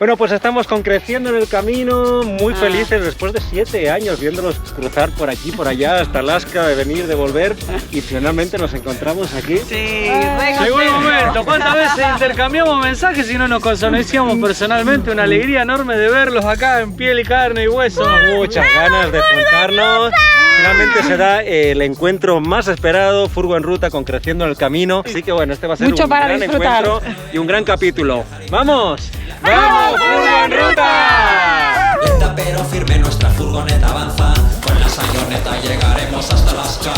Bueno, pues estamos con Creciendo en el Camino, muy felices después de 7 años viéndolos cruzar por aquí, por allá, hasta Alaska, de venir, de volver, y finalmente nos encontramos aquí. Sí, llegó el momento. ¿Cuántas veces intercambiamos mensajes y no nos conocíamos personalmente? Una alegría enorme de verlos acá en piel y carne y hueso. Muchas ganas de juntarnos. Finalmente se da el encuentro más esperado, Furgo en Ruta con Creciendo en el Camino. Así que bueno, este va a ser Mucho un para gran disfrutar. encuentro y un gran capítulo. ¡Vamos! ¡Vamos, Furgo en Ruta! Lenta pero firme nuestra furgoneta avanza. Con la sayoneta llegaremos hasta Alaska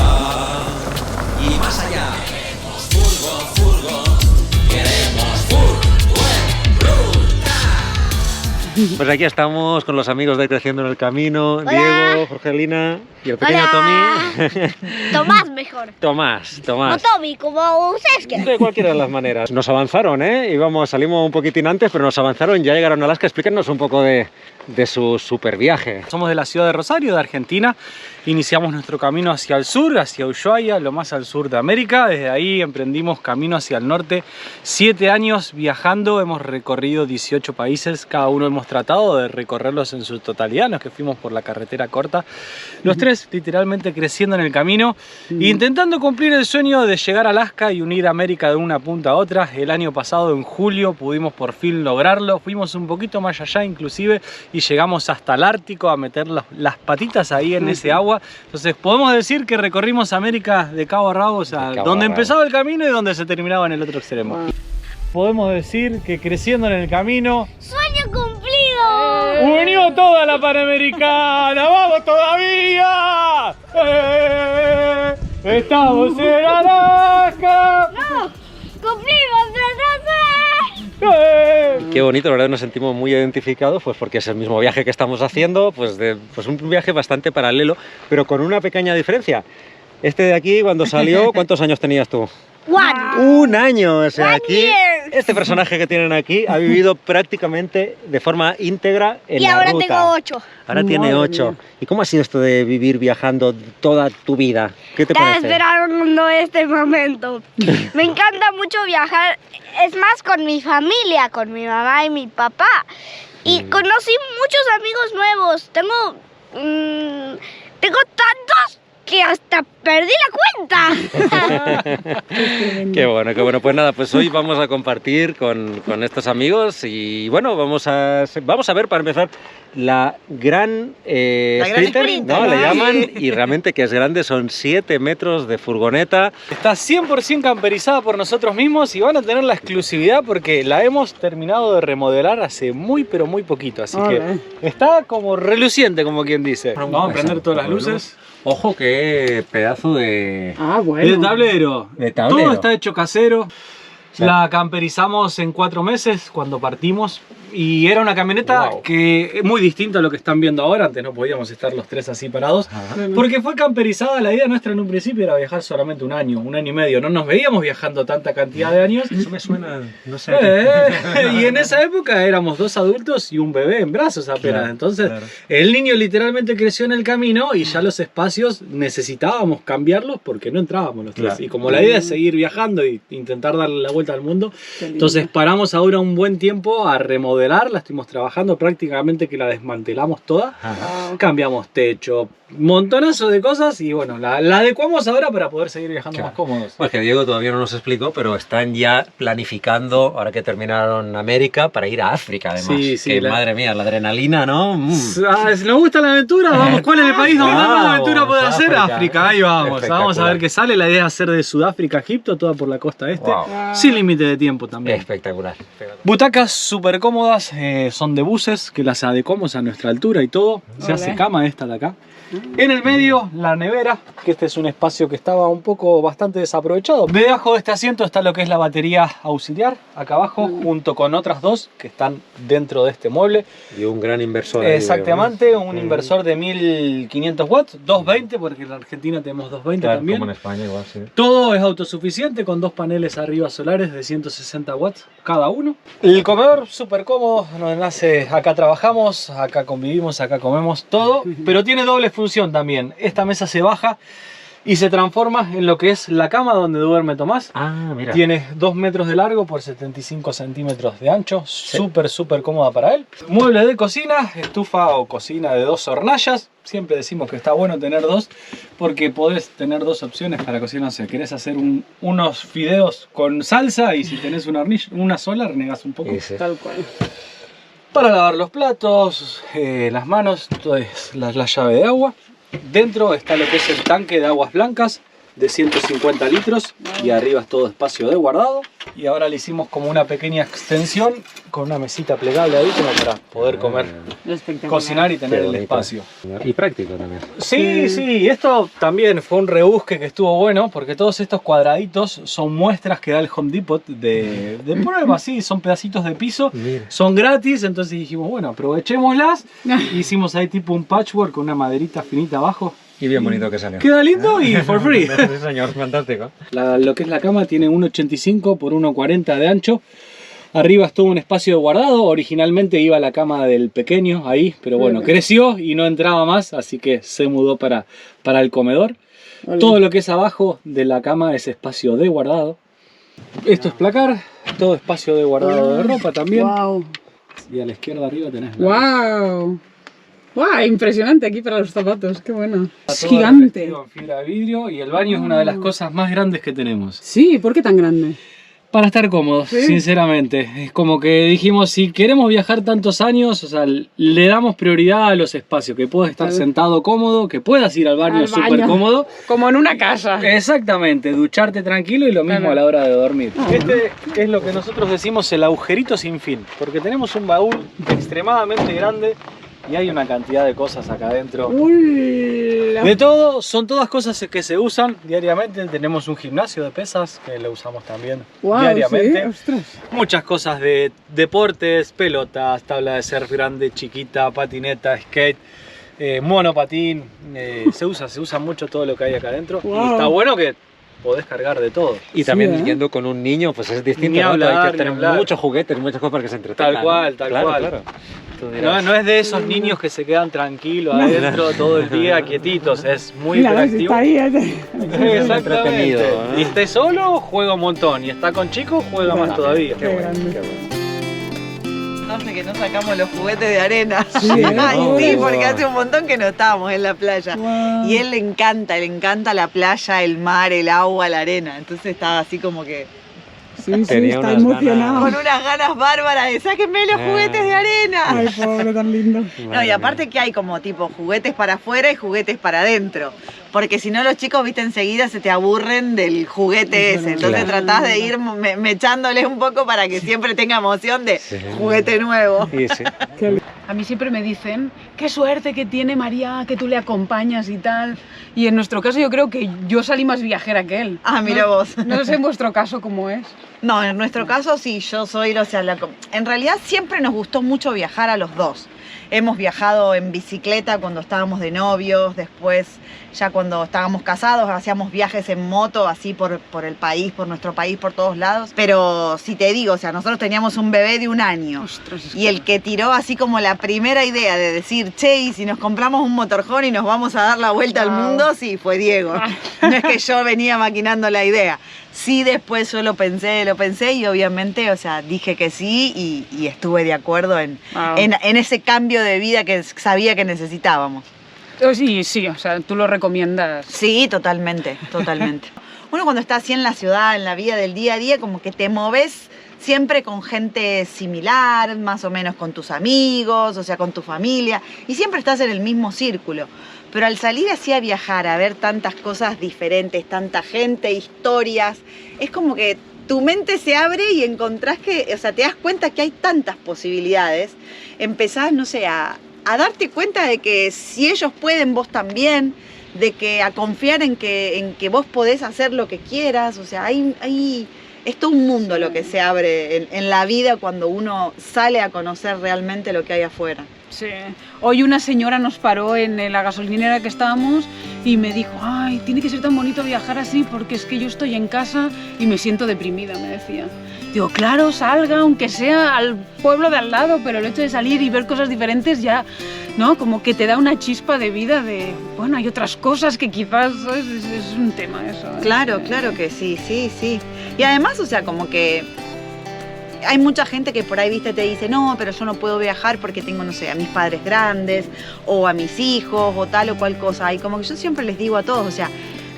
y más allá. Queremos furgo, queremos furgo en ruta. Pues aquí estamos con los amigos de Creciendo en el Camino. Hola. Diego, Jorgelina y el pequeño Hola. Tommy. Tomás mejor. Tomás. No Tommy, como ustedes quieran. De cualquiera de las maneras. Nos avanzaron, salimos un poquitín antes, pero nos avanzaron, ya llegaron a Alaska. Explícanos un poco de su super viaje. Somos de la ciudad de Rosario, de Argentina. Iniciamos nuestro camino hacia el sur, hacia Ushuaia, lo más al sur de América. Desde ahí emprendimos camino hacia el norte. 7 años viajando, hemos recorrido 18 países. Cada uno hemos tratado de recorrerlos en su totalidad, los que fuimos por la carretera corta. Los tres literalmente creciendo en el camino, intentando cumplir el sueño de llegar a Alaska y unir América de una punta a otra. El año pasado, en julio, pudimos por fin lograrlo. Fuimos un poquito más allá inclusive y llegamos hasta el Ártico a meter las patitas ahí en ese agua. Entonces podemos decir que recorrimos América de cabo a rabo, o sea, donde empezaba el camino y donde se terminaba en el otro extremo. Podemos decir que Creciendo en el Camino ¡Sueño cumplido! unió toda la Panamericana. ¡Vamos todavía! ¡Estamos en Alaska! ¡No! ¡Cumplimos Qué bonito, la verdad nos sentimos muy identificados, pues porque es el mismo viaje que estamos haciendo, pues un viaje bastante paralelo, pero con una pequeña diferencia. Este de aquí, cuando salió, ¿cuántos años tenías tú? Un año, o sea, aquí este personaje que tienen aquí ha vivido prácticamente de forma íntegra en Y la ahora ruta. tengo 8. Ahora tiene 8. ¿Y cómo ha sido esto de vivir viajando toda tu vida? ¿Qué te parece? esperando este momento. Me encanta mucho viajar, es más con mi familia, con mi mamá y mi papá. Y conocí muchos amigos nuevos. Tengo tantos que hasta perdí la cuenta. Qué bueno. Pues nada, pues hoy vamos a compartir con estos amigos y bueno, vamos a ver para empezar la gran Sprinter, ¿no? Le llaman, y realmente que es grande, son 7 metros de furgoneta. Está 100% camperizada por nosotros mismos y van a tener la exclusividad porque la hemos terminado de remodelar hace muy pero muy poquito, así que está como reluciente, como quien dice. Vamos a prender todas las luces. Ojo, qué pedazo de... El tablero. De tablero. Todo está hecho casero. La camperizamos en 4 meses cuando partimos y era una camioneta que muy distinta a lo que están viendo ahora. Antes no podíamos estar los tres así parados porque fue camperizada. La idea nuestra en un principio era viajar solamente un año y medio. No nos veíamos viajando tanta cantidad de años. Eso me suena, no sé. Y en esa época éramos 2 adultos y un bebé en brazos apenas. Entonces el niño literalmente creció en el camino y ya los espacios necesitábamos cambiarlos porque no entrábamos los tres. Y como la idea es seguir viajando e intentar darle la vuelta al mundo, entonces paramos ahora un buen tiempo a remodelar. La estuvimos trabajando prácticamente que la desmantelamos toda. Cambiamos techo, montonazo de cosas y bueno, la adecuamos ahora para poder seguir viajando más cómodos. Pues que Diego todavía no nos explicó, pero están ya planificando, ahora que terminaron América, para ir a África además. Sí, madre mía, la adrenalina, ¿no? ¿Nos gusta la aventura? Vamos, ¿cuál es el país donde más aventura puede hacer? África, ahí vamos. Vamos a ver qué sale. La idea es hacer de Sudáfrica a Egipto, toda por la costa este, sin límite de tiempo también. Espectacular. Butacas súper cómodas, son de buses que las adecuamos a nuestra altura y todo. Se hace cama esta de acá. En el medio, la nevera, que este es un espacio que estaba bastante desaprovechado. Debajo de este asiento está lo que es la batería auxiliar, acá abajo, junto con otras 2 que están dentro de este mueble. Y un gran inversor. Exactamente, ahí, un inversor de 1500 watts, 220, porque en la Argentina tenemos 220 también. Como en España igual, sí. Todo es autosuficiente con 2 paneles arriba solares de 160 watts cada uno. El comedor súper cómodo, donde nace, acá trabajamos, acá convivimos, acá comemos todo, pero tiene doble función también. Esta mesa se baja y se transforma en lo que es la cama donde duerme Tomás. Ah, mira. Tiene 2 metros de largo por 75 centímetros de ancho, súper cómoda para él. Mueble de cocina, estufa o cocina de 2 hornallas. Siempre decimos que está bueno tener 2 porque podés tener 2 opciones para cocinar. O sea, querés hacer unos fideos con salsa y si tenés una sola, renegás un poco. Sí. Tal cual. Para lavar los platos, las manos, todo es la llave de agua. Dentro está lo que es el tanque de aguas blancas de 150 litros y arriba es todo espacio de guardado. Y ahora le hicimos como una pequeña extensión con una mesita plegable ahí como para poder comer, Espectacular. cocinar y tener Qué el bonito. espacio. Y práctico también. Sí, esto también fue un rebusque que estuvo bueno porque todos estos cuadraditos son muestras que da el Home Depot de prueba, sí, son pedacitos de piso, Mira. son gratis, entonces dijimos, bueno, aprovechémoslas. Hicimos ahí tipo un patchwork con una maderita finita abajo. Y bien bonito que salió. Queda lindo y for free. Sí, señor, fantástico. Lo que es la cama tiene 1,85 por 1,40 de ancho. Arriba es todo un espacio de guardado. Originalmente iba la cama del pequeño ahí, pero bueno, creció y no entraba más, así que se mudó para el comedor. Vale. Todo lo que es abajo de la cama es espacio de guardado. Esto es placar, todo espacio de guardado de ropa también. Wow. Y a la izquierda arriba tenés la... Wow. Wow, impresionante aquí para los zapatos, qué bueno. Está Es todo gigante. revestido en fibra de vidrio y el baño es una de las cosas más grandes que tenemos. Sí, ¿por qué tan grande? Para estar cómodos, ¿Sí? sinceramente. Es como que dijimos, si queremos viajar tantos años, o sea, le damos prioridad a los espacios, que puedas estar Claro. sentado cómodo, que puedas ir al baño Al súper baño. cómodo. Como en una casa. Exactamente, ducharte tranquilo y lo mismo Claro. a la hora de dormir. Ah, Este es lo que nosotros decimos el agujerito sin fin, porque tenemos un baúl extremadamente grande y hay una cantidad de cosas acá adentro. Uy, De todo, son todas cosas que se usan diariamente. Tenemos un gimnasio de pesas que lo usamos también wow, diariamente. sí, ostras. Muchas cosas de deportes, pelotas, tabla de surf grande, chiquita, patineta, skate, monopatín. Se usa mucho todo lo que hay acá adentro. Wow. Y está bueno que podés cargar de todo. Y Sí, también ¿eh? yendo con un niño, pues es distinto, Ni ¿no? hablar, Hay que ni tener hablar. muchos juguetes, muchas cosas para que se entretengan. Tal cual, ¿no? tal Claro, cual. claro. Tú dirás, No es de esos niños que se quedan tranquilos adentro todo el día quietitos. Es muy Mira, ves, hiperactivo. está ahí. Exactamente. entretenido, ¿no? Y esté solo, juega un montón. Y está con chicos, juega más todavía. Qué grande. Hace que no sacamos los juguetes de arena. Sí, Ay, ¿no? sí, Wow. porque hace un montón que no estábamos en la playa. Wow. Y él le encanta la playa, el mar, el agua, la arena. Entonces estaba así como que Sí, sí, Tenía está unas emocionado. con unas ganas bárbaras de sáquenme los juguetes de arena. Ay, pobre, tan lindo. No, madre y aparte mía. que hay como tipo juguetes para afuera y juguetes para adentro. Porque si no los chicos, viste, enseguida se te aburren del juguete ese. Entonces Claro. tratás de ir mechándoles un poco para que siempre tenga emoción de Sí. juguete nuevo. Sí, sí. A mí siempre me dicen, qué suerte que tiene María, que tú le acompañas y tal. Y en nuestro caso yo creo que yo salí más viajera que él. Ah, mira ¿No? vos. No sé en vuestro caso cómo es. No, en nuestro caso sí, yo soy, o sea, en realidad siempre nos gustó mucho viajar a los dos. Hemos viajado en bicicleta cuando estábamos de novios, después ya cuando estábamos casados hacíamos viajes en moto así por el país, por nuestro país, por todos lados. Pero si te digo, o sea, nosotros teníamos un bebé de 1 año. Ostras, es Y el que tiró así como la primera idea de decir, che, y si nos compramos un motorhome y nos vamos a dar la vuelta al Wow. mundo, sí, fue Diego. No es que yo venía maquinando la idea. Sí, después yo lo pensé y obviamente, o sea, dije que sí y estuve de acuerdo en ese cambio de vida que sabía que necesitábamos. Sí, sí, o sea, tú lo recomiendas. Sí, totalmente, totalmente. Uno cuando está así en la ciudad, en la vida del día a día, como que te moves siempre con gente similar, más o menos con tus amigos, o sea, con tu familia, y siempre estás en el mismo círculo. Pero al salir así a viajar, a ver tantas cosas diferentes, tanta gente, historias, es como que tu mente se abre y encontrás que, o sea, te das cuenta que hay tantas posibilidades. Empezás, no sé, a darte cuenta de que si ellos pueden, vos también, de que a confiar en que vos podés hacer lo que quieras, o sea, es todo un mundo lo que se abre en la vida cuando uno sale a conocer realmente lo que hay afuera. Sí. Hoy una señora nos paró en la gasolinera que estábamos y me dijo, ay, tiene que ser tan bonito viajar así porque es que yo estoy en casa y me siento deprimida, me decía. Digo, claro, salga, aunque sea al pueblo de al lado, pero el hecho de salir y ver cosas diferentes ya, ¿no? Como que te da una chispa de vida de, bueno, hay otras cosas que quizás es un tema eso. Claro, claro que sí, sí, sí. Y además, o sea, como que hay mucha gente que por ahí, viste, te dice, no, pero yo no puedo viajar porque tengo, no sé, a mis padres grandes, o a mis hijos, o tal o cual cosa. Y como que yo siempre les digo a todos, o sea,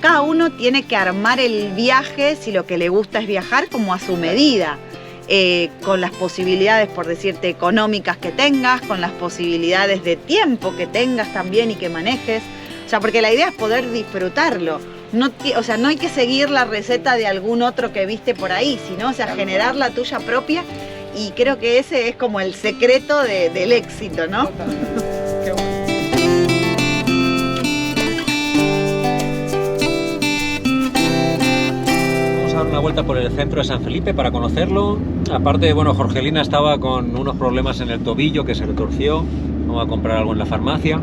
cada uno tiene que armar el viaje, si lo que le gusta es viajar, como a su medida. Con las posibilidades, por decirte, económicas que tengas, con las posibilidades de tiempo que tengas también y que manejes. O sea, porque la idea es poder disfrutarlo. No, o sea, no hay que seguir la receta de algún otro que viste por ahí, sino, o sea, generar la tuya propia. Y creo que ese es como el secreto del éxito, ¿no? Qué bueno. Vamos a dar una vuelta por el centro de San Felipe para conocerlo. Aparte, bueno, Jorgelina estaba con unos problemas en el tobillo que se le torció. Vamos a comprar algo en la farmacia.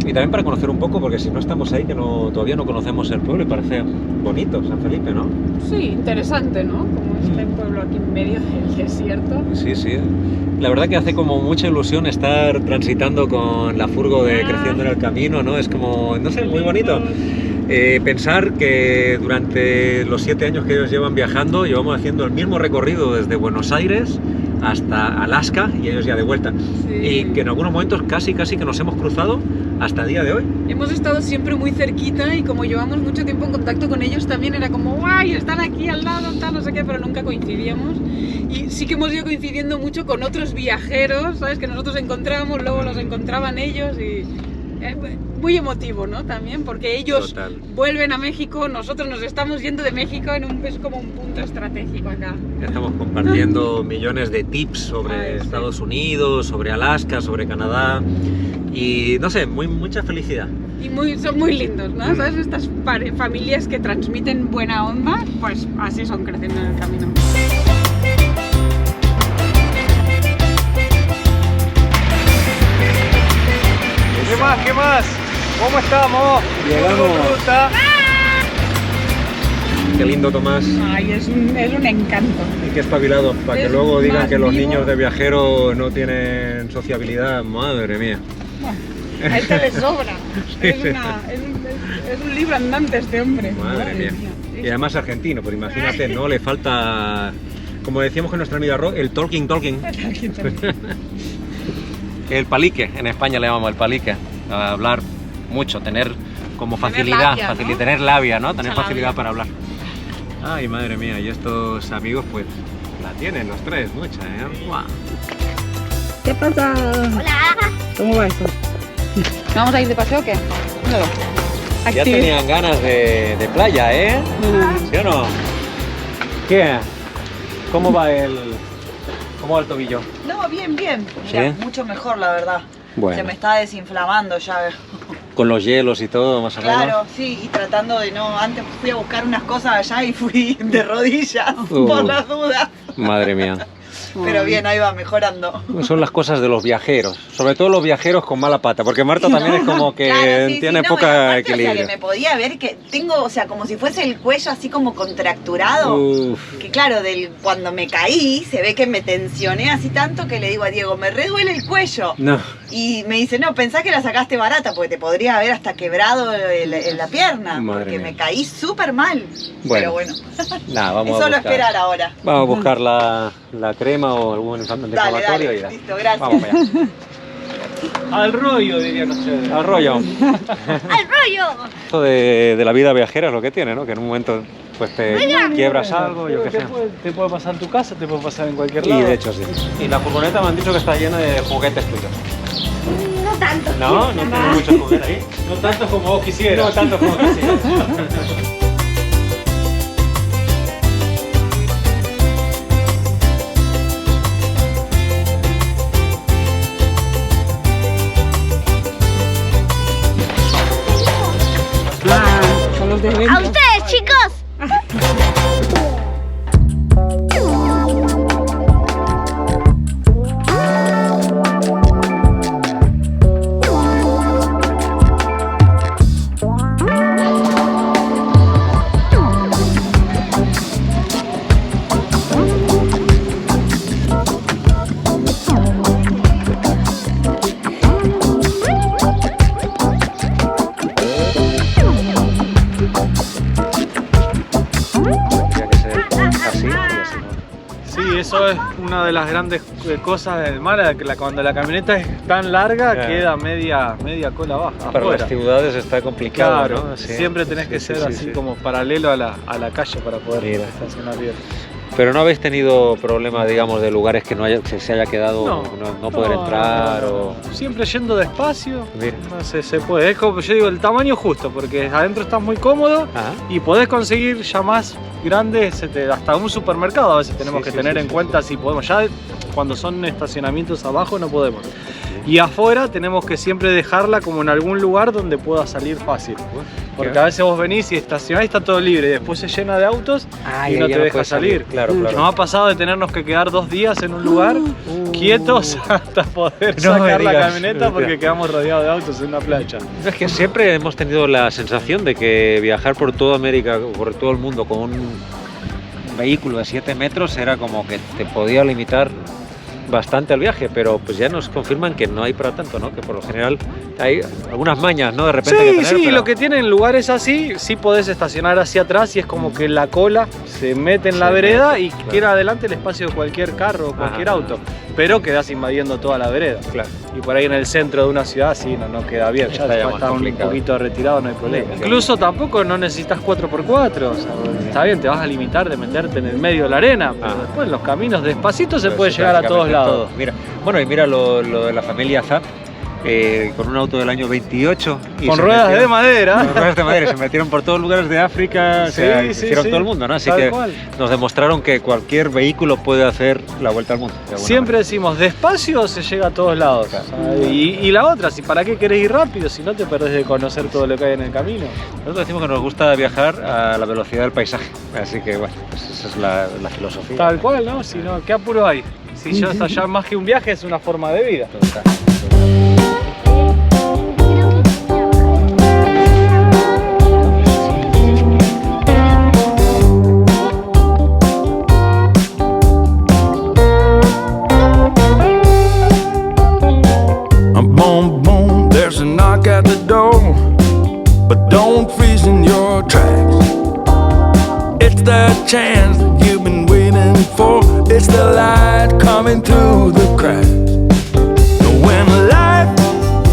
Y también para conocer un poco, porque si no estamos ahí, que todavía no conocemos el pueblo y parece bonito San Felipe, ¿no? Sí, interesante, ¿no? Como este pueblo aquí en medio del desierto. Sí, sí. La verdad que hace como mucha ilusión estar transitando con la furgo de Creciendo en el Camino, ¿no? Es como, no sé, muy bonito. Pensar que durante los 7 años que ellos llevan viajando, llevamos haciendo el mismo recorrido desde Buenos Aires hasta Alaska y ellos ya de vuelta. Sí. Y que en algunos momentos casi que nos hemos cruzado hasta el día de hoy. Hemos estado siempre muy cerquita y como llevamos mucho tiempo en contacto con ellos también era como guay, están aquí al lado, tal, no sé qué, pero nunca coincidíamos. Y sí que hemos ido coincidiendo mucho con otros viajeros, ¿sabes? Que nosotros encontrábamos, luego los encontraban ellos y... muy emotivo, ¿no? También, porque ellos Total. vuelven a México, nosotros nos estamos yendo de México, es como un punto estratégico acá. Estamos compartiendo millones de tips sobre Ay, sí. Estados Unidos, sobre Alaska, sobre Canadá y no sé, mucha felicidad. Y son muy lindos, ¿no? ¿Sabes? Estas familias que transmiten buena onda, pues así son Creciendo en el Camino. ¿Qué más? ¿Qué más? ¿Cómo estamos? Llegamos. Ruta. Qué lindo, Tomás. Ay, es un encanto. Y qué espabilado, para que Es luego digan más que los vivo. niños de viajero no tienen sociabilidad. Madre mía. Bueno, a este le sobra. Sí, Es, sí. es un libro andante este hombre. Madre mía. Y además argentino, pero imagínate, no le falta, como decíamos con nuestra amiga Ro, el talking. El palique, en España le llamamos el palique, a hablar mucho, tener como facilidad, labia, ¿no? tener labia, ¿no? Tener Mucha facilidad labia. para hablar. Ay, madre mía, y estos amigos pues la tienen los tres, mucha, ¿eh? Guau. ¿Qué pasa? Hola. ¿Cómo va eso? ¿Vamos a ir de paseo o qué? Míralo. Ya tenían ganas de playa, ¿eh? ¿Sí o no? ¿Qué? ¿Cómo va el tobillo? No, bien, bien. Mira, ¿Sí? mucho mejor, la verdad. Bueno. Se me está desinflamando ya. Con los hielos y todo, más o menos. Claro, sí, y tratando de no... Antes fui a buscar unas cosas allá y fui de rodillas por las dudas. Madre mía. Pero bien, ahí va mejorando. Son las cosas de los viajeros, sobre todo los viajeros con mala pata, porque Marta también es como que Claro, sí, tiene sí, no, y poca aparte, equilibrio. O sea, que me podía ver que tengo, o sea, como si fuese el cuello así como contracturado. Uf, Que claro, cuando me caí, se ve que me tensioné así tanto que le digo a Diego, me reduele el cuello. no, Y me dice, no, pensá que la sacaste barata porque te podría haber hasta quebrado la pierna. Madre porque mía. me caí súper mal. Bueno, Pero bueno, nada, vamos es a solo buscar. esperar ahora. Vamos a buscar la crema o algún Dale, antiinflamatorio y dale, ya. listo, gracias. Vamos para allá. Al rollo, dirían ustedes. Al rollo. ¡Al rollo! Esto de la vida viajera es lo que tiene, ¿no? Que en un momento pues te quiebras algo, yo qué sé. Te puede pasar en tu casa, te puede pasar en cualquier Y lado. de hecho sí. Y la furgoneta me han dicho que está llena de juguetes tuyos. No tanto. ¿No? ¿No tienes muchos juguetes ahí? No tanto como vos quisieras. No tanto como quisieras. Son los de ¡A eventos. ustedes, chicos! eso es una de las grandes cosas del mar, que cuando la camioneta es tan larga queda media cola baja. Para afuera. las ciudades está complicado, Claro, ¿no? Sí. siempre tenés que ser así como paralelo a la calle para poder estacionar bien. Pero no habéis tenido problema, digamos, de lugares que se haya quedado no poder entrar o... Siempre yendo despacio, Mira. no sé, se puede. Es como yo digo, el tamaño justo, porque adentro estás muy cómodo Ajá. y podés conseguir ya más grandes, hasta un supermercado a veces tenemos que tener en cuenta si podemos. Ya cuando son estacionamientos abajo no podemos. Y afuera tenemos que siempre dejarla como en algún lugar donde pueda salir fácil. Porque a veces vos venís y estacionás y está todo libre, y después se llena de autos y no te deja salir. Claro, claro. Nos ha pasado de tenernos que quedar 2 días en un lugar quietos hasta poder sacar la camioneta porque quedamos rodeados de autos en una playa. Es que siempre hemos tenido la sensación de que viajar por toda América, por todo el mundo con un vehículo de 7 metros era como que te podía limitar bastante al viaje, pero pues ya nos confirman que no hay para tanto, ¿no? Que por lo general hay algunas mañas, ¿no? De repente hay que tener, pero... lo que tienen lugares así, sí podés estacionar hacia atrás y es como que la cola se mete en la vereda y queda adelante el espacio de cualquier carro o cualquier auto, pero quedás invadiendo toda la vereda. Claro. Y por ahí en el centro de una ciudad sí, no queda bien, ya está un poquito retirado, no hay problema. Incluso tampoco no necesitas 4x4, o sea, está bien, te vas a limitar de meterte en el medio de la arena, pero después en los caminos despacito se puede llegar a todos lados. Mira, bueno, y mira lo de la familia Zap, con un auto del año 28. Y con ruedas de madera. Con ruedas de madera, se metieron por todos lugares de África, hicieron todo el mundo, ¿no? Así que nos demostraron que cualquier vehículo puede hacer la vuelta al mundo. Siempre decimos, despacio se llega a todos lados. Y la otra, si para qué querés ir rápido, si no te perdés de conocer todo lo que hay en el camino. Nosotros decimos que nos gusta viajar a la velocidad del paisaje, así que bueno, pues esa es la filosofía. Tal cual, ¿no? Si no, ¿qué apuro hay? Si ya más que un viaje es una forma de vida. Boom, boom, there's a knock at the door, but don't freeze in your tracks. It's that chance that you've been waiting for. It's the light coming through the cracks. When life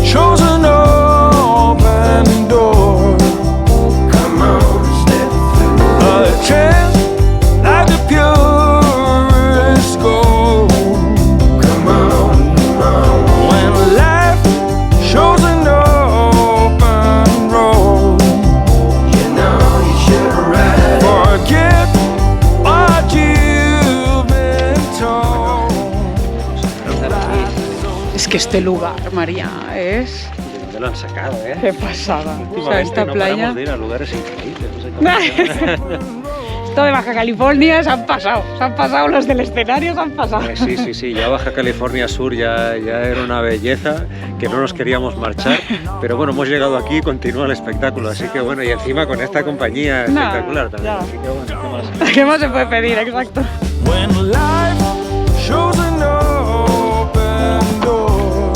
shows an open door, come on, step through. A chance like the purest gold. Come on, come on. When life shows an open road, you know you should ride. Forget what you've been told. Es que este lugar, María, es... ¿De dónde lo han sacado, eh? Qué pasada. O sea, esta no playa... paramos de ir a lugares increíbles, no sé cómo. Esto de Baja California se han pasado los del escenario, se han pasado. Sí, ya Baja California Sur ya era una belleza, que no nos queríamos marchar, pero bueno, hemos llegado aquí y continúa el espectáculo, así que bueno, y encima con esta compañía espectacular también, así que bueno, ¿qué más? ¿Qué más se puede pedir? Exacto. When life shows an open door,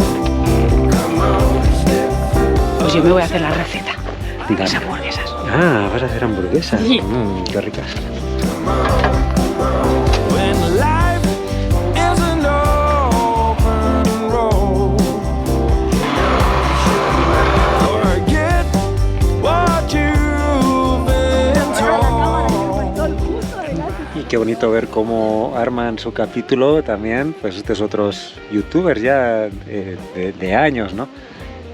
come on, step through. Pues yo me voy a hacer la receta de las hamburguesas. Ah, vas a hacer hamburguesas. Sí. Qué ricas. When life is an open road, forget what you've been told. Y qué bonito ver cómo arman su capítulo también, pues estos otros youtubers ya de años, ¿no?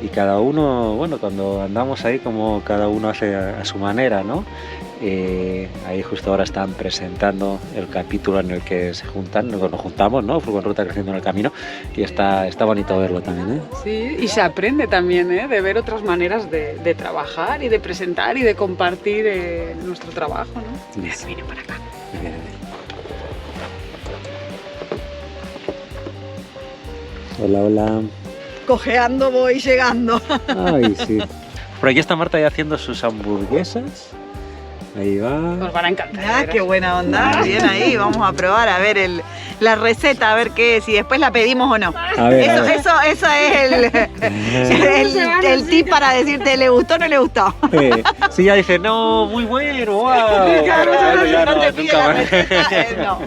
Y cada uno, bueno, cuando andamos ahí, como cada uno hace a su manera, ¿no? Ahí justo ahora están presentando el capítulo en el que nos juntamos, ¿no? Furgonruta Creciendo en el Camino, y está bonito verlo también, ¿eh? Sí, y se aprende también, ¿eh? De ver otras maneras de trabajar y de presentar y de compartir nuestro trabajo, ¿no? Bien. Se viene para acá. Bien. Hola, hola. Cojeando voy llegando. Ay, sí. Por aquí está Marta ya haciendo sus hamburguesas. Ahí va. Os van a encantar. Ah, qué buena onda. Bien ahí, vamos a probar a ver la receta, a ver qué es, si después la pedimos o no. A ver, a ver. Eso es el tip para decirte, ¿le gustó o no le gustó? Sí, ya dice, no, muy bueno, wow. Claro, Ya no te pide nunca la más. receta, no.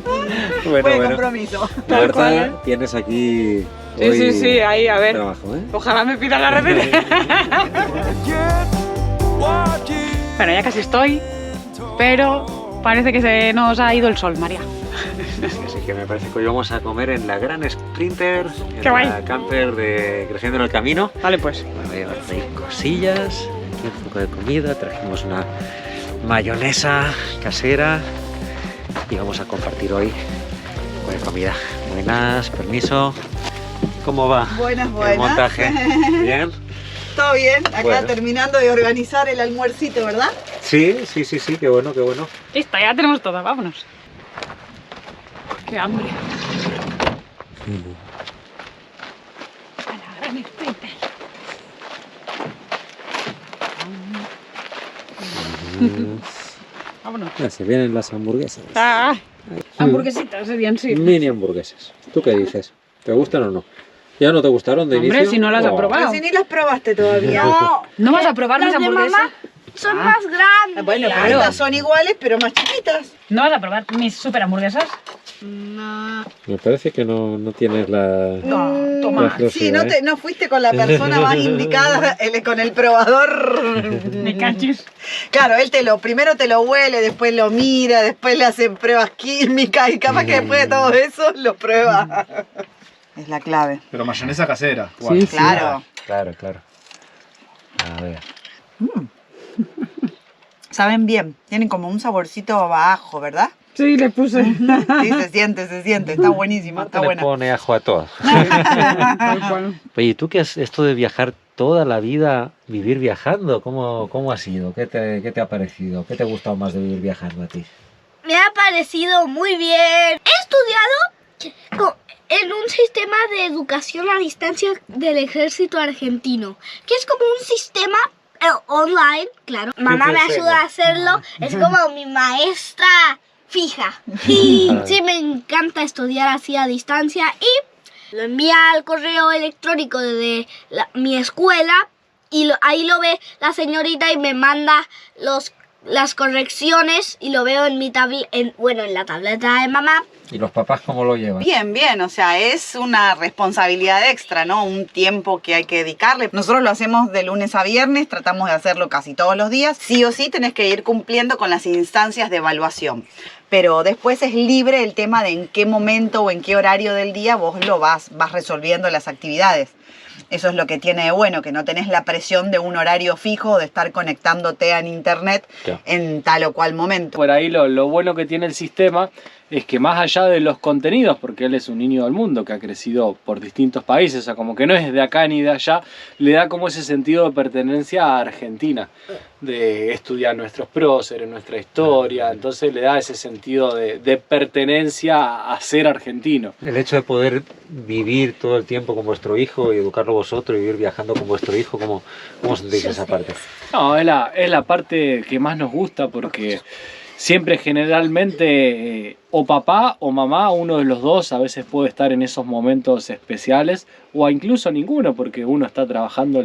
Bueno. Compromiso. Tal cual, ¿eh? Marta, tienes aquí Sí, hoy sí, ahí, a ver. trabajo, ¿eh? Ojalá me pida la receta. Bueno, ya casi estoy, pero parece que se nos ha ido el sol, María. Así que me parece que hoy vamos a comer en la Gran Sprinter, en ¡Qué guay! la camper de Creciendo en el Camino. Vale, pues. Bueno, voy a llevar ahí cosillas, aquí un poco de comida, trajimos una mayonesa casera y vamos a compartir hoy con comida. Buenas, permiso. ¿Cómo va Buenas, el buenas. montaje? ¿Bien? Todo bien, acá Bueno. terminando de organizar el almuercito, ¿verdad? Sí, qué bueno, qué bueno. Listo, ya tenemos todo, vámonos. ¡Qué hambre! A la Gran Sprinter. Vámonos. Ya se vienen las hamburguesas. Ah, hamburguesitas serían, sí. Mini hamburguesas. ¿Tú qué dices? ¿Te gustan o no? ¿Ya no te gustaron de Hombre, inicio? si no las has Oh. probado. Pero si ni las probaste todavía. ¿No vas a probar mis Las de hamburguesas? mamá son más grandes. Bueno, Claro. pero estas son iguales, pero más chiquitas. ¿No vas a probar mis super hamburguesas? No. Me parece que no tienes la... No, la toma. Sí, exclusiva, ¿eh? no fuiste con la persona más indicada, con el probador. Me cachis. Claro, él primero te lo huele, después lo mira, después le hacen pruebas químicas y capaz que después de todo eso lo prueba. Es la clave. Pero mayonesa casera. Sí, Claro. Claro. A ver. Saben bien, tienen como un saborcito bajo, ¿verdad? Sí, le puse. Sí, se siente, está buenísima, está Le buena. pone ajo a todo. Tal cual. Oye, ¿y tú qué has esto de viajar toda la vida, vivir viajando? ¿Cómo ha sido? ¿Qué te ha parecido? ¿Qué te ha gustado más de vivir viajando a ti? Me ha parecido muy bien. He estudiado en un sistema de educación a distancia del ejército argentino, que es como un sistema online, claro. Mamá me ayuda a hacerlo, es como mi maestra fija. Y sí, me encanta estudiar así a distancia y lo envía al correo electrónico de mi escuela y ahí lo ve la señorita y me manda las correcciones y lo veo en mi en la tableta de mamá. ¿Y los papás cómo lo llevan? Bien, o sea, es una responsabilidad extra, ¿no? Un tiempo que hay que dedicarle. Nosotros lo hacemos de lunes a viernes, tratamos de hacerlo casi todos los días. Sí o sí tenés que ir cumpliendo con las instancias de evaluación. Pero después es libre el tema de en qué momento o en qué horario del día vos lo vas resolviendo las actividades. Eso es lo que tiene de bueno, que no tenés la presión de un horario fijo, de estar conectándote a internet Claro. en tal o cual momento. Por ahí lo bueno que tiene el sistema es que más allá de los contenidos, porque él es un niño del mundo que ha crecido por distintos países, o sea, como que no es de acá ni de allá, le da como ese sentido de pertenencia a Argentina, de estudiar nuestros próceres, nuestra historia, entonces le da ese sentido de pertenencia a ser argentino. El hecho de poder vivir todo el tiempo con vuestro hijo y educarlo vosotros y vivir viajando con vuestro hijo, ¿cómo sentís esa parte? No, es la parte que más nos gusta porque siempre generalmente o papá o mamá, uno de los dos a veces puede estar en esos momentos especiales o incluso ninguno porque uno está trabajando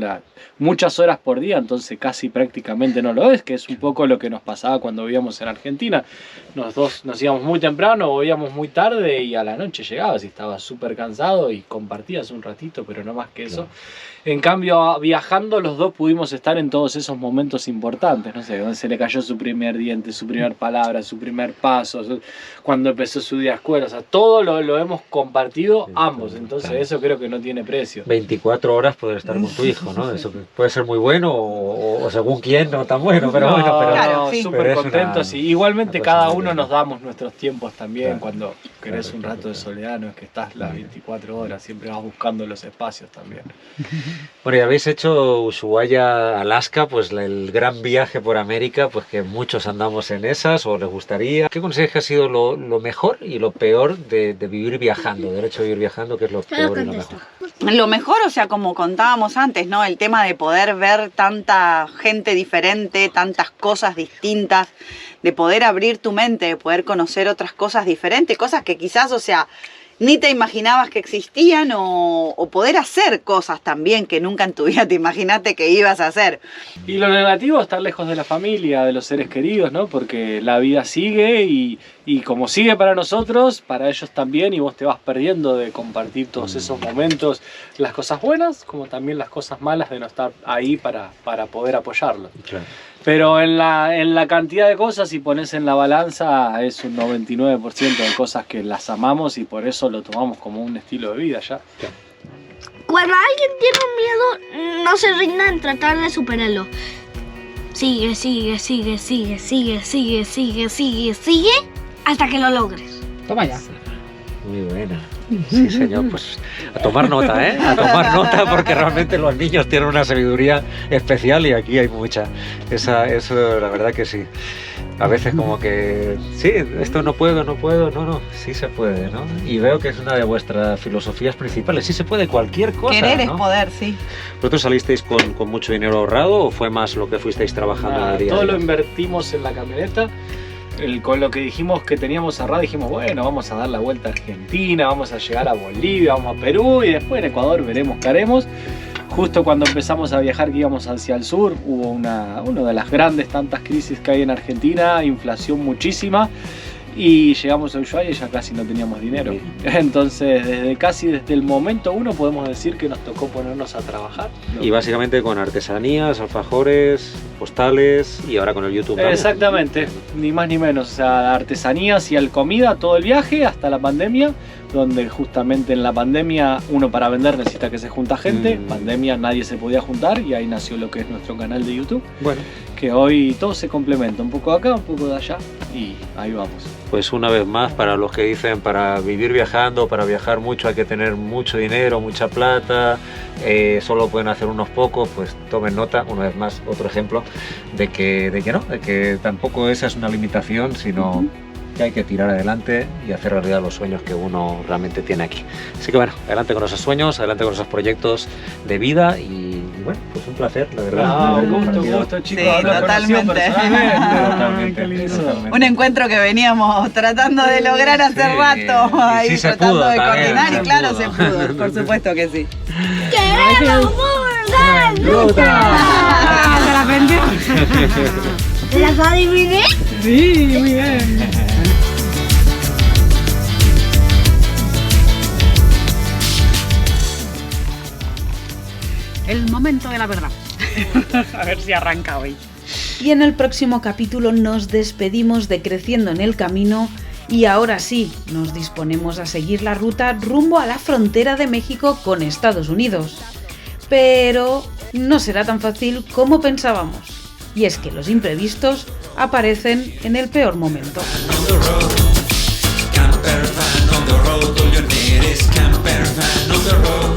muchas horas por día, entonces casi prácticamente no lo es, que es un poco lo que nos pasaba cuando vivíamos en Argentina. Nosotros nos íbamos muy temprano o íbamos muy tarde y a la noche llegabas y estabas súper cansado y compartías un ratito, pero no más que eso. En cambio, viajando los dos pudimos estar en todos esos momentos importantes, no sé, donde se le cayó su primer diente, su primer palabra, su primer paso, cuando empezó su día de escuela, o sea, todo lo hemos compartido ambos, entonces eso creo que no tiene precio. 24 horas poder estar con tu hijo, ¿no? Eso puede ser muy bueno o según quién no tan bueno, pero bueno, pero claro, sí. súper pero es contentos una- y igualmente una cosa cada muy uno linda. nos damos nuestros tiempos también, Claro. cuando querés Claro, un claro, rato de claro. soledad, no es que estás las 24 horas, siempre vas buscando los espacios también. Bueno, y habéis hecho Ushuaia, Alaska, pues el gran viaje por América, pues que muchos andamos en esas o les gustaría. ¿Qué consideras que ha sido lo mejor y lo peor de vivir viajando, del hecho de vivir viajando, que es lo peor y lo mejor? lo mejor, o sea, como contábamos antes, ¿no? El tema de poder ver tanta gente diferente, tantas cosas distintas, de poder abrir tu mente, de poder conocer otras cosas diferentes, cosas que quizás, o sea, ni te imaginabas que existían o poder hacer cosas también que nunca en tu vida te imaginaste que ibas a hacer. Y lo negativo es estar lejos de la familia, de los seres queridos, ¿no? Porque la vida sigue y como sigue para nosotros, para ellos también, y vos te vas perdiendo de compartir todos esos momentos, las cosas buenas como también las cosas malas de no estar ahí para poder apoyarlos. Claro. Pero en la cantidad de cosas, si pones en la balanza, es un 99% de cosas que las amamos y por eso lo tomamos como un estilo de vida ya. Cuando alguien tiene un miedo, no se rinda en tratar de superarlo. Sigue, sigue, sigue, sigue, sigue, sigue, sigue, sigue, sigue, hasta que lo logres. Toma ya. Muy buena. Sí, señor, pues a tomar nota, ¿eh? A tomar nota porque realmente los niños tienen una sabiduría especial y aquí hay mucha. Eso, la verdad que sí. A veces como que, sí, esto no puedo, no, sí se puede, ¿no? Y veo que es una de vuestras filosofías principales, sí se puede cualquier cosa, Querer ¿no? es poder, sí. ¿Vosotros salisteis con mucho dinero ahorrado o fue más lo que fuisteis trabajando en el día a Todo día? lo invertimos en la camioneta. Con lo que dijimos que teníamos ahorrado, dijimos, bueno, vamos a dar la vuelta a Argentina, vamos a llegar a Bolivia, vamos a Perú y después en Ecuador veremos qué haremos. Justo cuando empezamos a viajar, que íbamos hacia el sur, hubo una de las grandes tantas crisis que hay en Argentina, inflación muchísima, y llegamos a Ushuaia y ya casi no teníamos dinero. Entonces, desde el momento uno podemos decir que nos tocó ponernos a trabajar. Y básicamente con artesanías, alfajores, postales y ahora con el YouTube también. Exactamente, ni más ni menos. O sea, artesanías y comida todo el viaje hasta la pandemia, donde justamente en la pandemia uno para vender necesita que se junta gente. Pandemia nadie se podía juntar y ahí nació lo que es nuestro canal de YouTube. Bueno, Que hoy todo se complementa, un poco de acá, un poco de allá y ahí vamos. pues una vez más, para los que dicen para vivir viajando, para viajar mucho hay que tener mucho dinero, mucha plata, solo pueden hacer unos pocos, pues tomen nota, una vez más, otro ejemplo de que tampoco esa es una limitación, sino que hay que tirar adelante y hacer realidad los sueños que uno realmente tiene aquí. Así que bueno, adelante con esos sueños, adelante con esos proyectos de vida y bueno, pues un placer, la verdad. Gusto, chicos. Sí, haberlos conocido totalmente. personalmente. Qué lindo. Totalmente. Un encuentro que veníamos tratando de lograr hace Sí, rato, y ahí sí se tratando pudo de también, coordinar se y claro, pudo. se pudo, por supuesto que sí. ¡Queremos Burda! ¿Se la aprendió? ¿Te las adiviné? Sí, muy bien. El momento de la verdad. A ver si arranca hoy. Y en el próximo capítulo nos despedimos de Creciendo en el Camino y ahora sí, nos disponemos a seguir la ruta rumbo a la frontera de México con Estados Unidos. Pero no será tan fácil como pensábamos. Y es que los imprevistos aparecen en el peor momento. On the road, camper van on the road, all you need is camper van on the road.